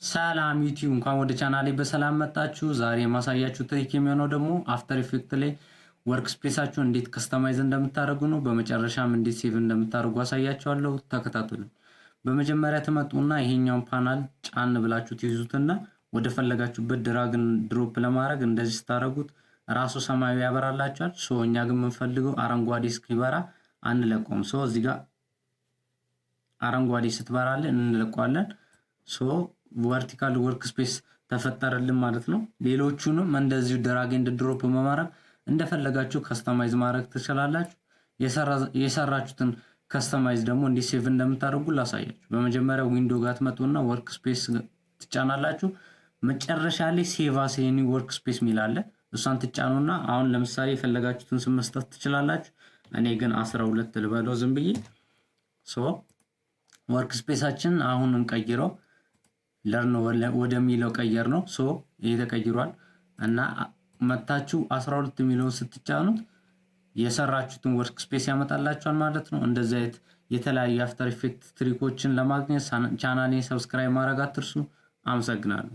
ሰላም ዩቲዩብ እንኳን ወደ ቻናሌ በሰላም መጣችሁ። ዛሬ የማሳያችሁ ትሪክ የሚሆነው ደግሞ አፍተር ኢፌክት ላይ ወርክ ስፔሳችሁን እንዴት ከስተማይዝ እንደምታደርጉ ነው። በመጨረሻም እንዴት ሴቭ እንደምታደርጉ አሳያችኋለሁ። ተከታተሉ። በመጀመሪያ ትመጡና ይሄኛውን ፓናል ጫን ብላችሁ ትይዙትና ወደ ፈለጋችሁበት ድራግን ድሮፕ ለማድረግ እንደዚህ ስታደርጉት ራሱ ሰማያዊ ያበራላችኋል። እኛ ግን የምንፈልገው አረንጓዴ እስኪበራ አንለቀውም። እዚህ ጋር አረንጓዴ ስትበራልን እንለቀዋለን። ቨርቲካል ወርክ ስፔስ ተፈጠረልን ማለት ነው። ሌሎቹንም እንደዚሁ ድራግ ኤንድ ድሮፕ በማድረግ እንደፈለጋችሁ ከስተማይዝ ማድረግ ትችላላችሁ። የሰራችሁትን ከስተማይዝ ደግሞ እንዴት ሴቭ እንደምታደርጉ ላሳያችሁ። በመጀመሪያ ዊንዶ ጋር ትመጡና ወርክ ስፔስ ትጫናላችሁ። መጨረሻ ላይ ሴቭ አስ ኤኒ ወርክ ስፔስ ሚል አለ። እሷን ትጫኑና አሁን ለምሳሌ የፈለጋችሁትን ስም መስጠት ትችላላችሁ። እኔ ግን 12 ልበለው ዝም ብዬ። ወርክ ስፔሳችን አሁን እንቀይረው ለርን ወደሚለው ቀየር ነው። ይሄ ተቀይሯል እና መታችሁ 12 የሚለውን ስትጫኑት የሰራችሁትን ወርክ ስፔስ ያመጣላችኋል ማለት ነው። እንደዚህ አይነት የተለያዩ አፍተር ኢፌክት ትሪኮችን ለማግኘት ቻናሌን ሰብስክራይብ ማድረግ አትርሱ። አመሰግናለሁ።